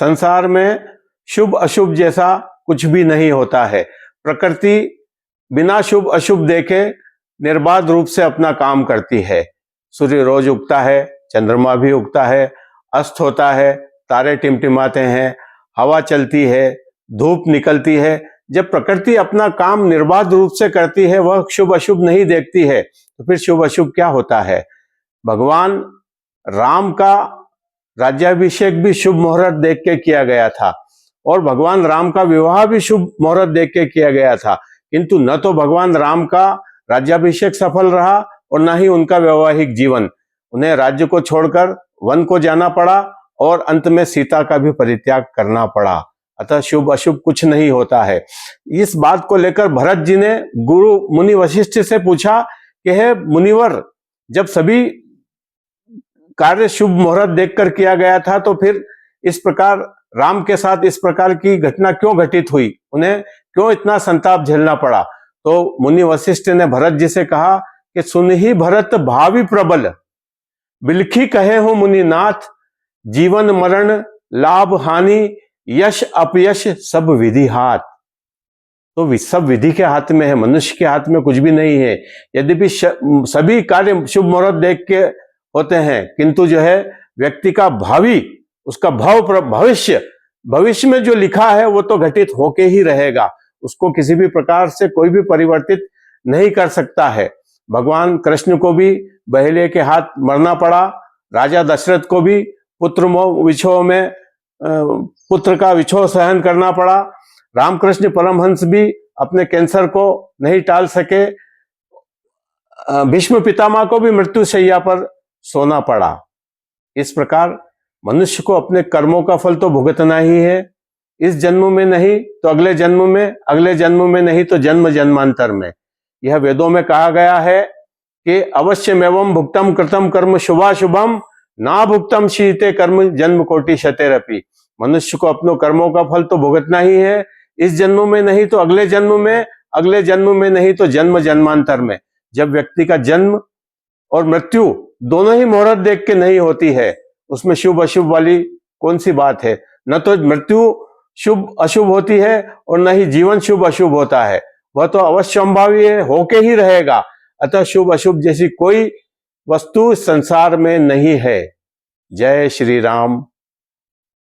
संसार में शुभ अशुभ जैसा कुछ भी नहीं होता है। प्रकृति बिना शुभ अशुभ देखे निर्बाध रूप से अपना काम करती है। सूर्य रोज उगता है, चंद्रमा भी उगता है, अस्त होता है, तारे टिमटिमाते हैं, हवा चलती है, धूप निकलती है। जब प्रकृति अपना काम निर्बाध रूप से करती है, वह शुभ अशुभ नहीं देखती है, तो फिर शुभ अशुभ क्या होता है? भगवान राम का राज्याभिषेक भी शुभ मुहूर्त देख के किया गया था और भगवान राम का विवाह भी शुभ मुहूर्त देख के किया गया था, किंतु न तो भगवान राम का राज्याभिषेक सफल रहा और न ही उनका वैवाहिक जीवन। उन्हें राज्य को छोड़कर वन को जाना पड़ा और अंत में सीता का भी परित्याग करना पड़ा। अतः शुभ अशुभ कुछ नहीं होता है। इस बात को लेकर भरत जी ने गुरु मुनि वशिष्ठ से पूछा कि हे मुनिवर, जब सभी कार्य शुभ मुहूर्त देखकर किया गया था, तो फिर इस प्रकार राम के साथ इस प्रकार की घटना क्यों घटित हुई? उन्हें क्यों इतना संताप झेलना पड़ा? तो मुनि वशिष्ठ ने भरत जी से कहा कि सुन ही भरत भावी प्रबल, बिलखी कहे हो मुनिनाथ, जीवन मरण लाभ हानि यश अपयश सब विधि हाथ। तो सब विधि के हाथ में है, मनुष्य के हाथ में कुछ भी नहीं है। यद्यपि सभी कार्य शुभ मुहूर्त देख के होते हैं, किंतु जो है व्यक्ति का भावी, उसका भविष्य में जो लिखा है वो तो घटित होके ही रहेगा। उसको किसी भी प्रकार से कोई भी परिवर्तित नहीं कर सकता है। भगवान कृष्ण को भी बहेलिये के हाथ मरना पड़ा, राजा दशरथ को भी पुत्र विछोह में पुत्र का विछोह सहन करना पड़ा, रामकृष्ण परमहंस भी अपने कैंसर को नहीं टाल सके, भीष्म पितामह को भी मृत्यु शैया पर सोना पड़ा। इस प्रकार मनुष्य को अपने कर्मों का फल तो भुगतना ही है, इस जन्म में नहीं तो अगले जन्म में, अगले जन्म में नहीं तो जन्म जन्मांतर में। यह वेदों में कहा गया है कि अवश्यमेवं भुक्तम कृतम कर्म शुभाशुभम ना भुक्तम शीते कर्म जन्म कोटि शतेरपि। मनुष्य को अपनों कर्मों का फल तो भुगतना ही है, इस जन्म में नहीं तो अगले जन्म में, अगले जन्म में नहीं तो जन्म जन्मांतर में। जब व्यक्ति का जन्म और मृत्यु दोनों ही मुहूर्त देख के नहीं होती है, उसमें शुभ अशुभ वाली कौन सी बात है? न तो मृत्यु शुभ अशुभ होती है और न ही जीवन शुभ अशुभ होता है, वह तो अवश्यंभावी है, होके ही रहेगा। अतः शुभ अशुभ जैसी कोई वस्तु संसार में नहीं है। जय श्री राम।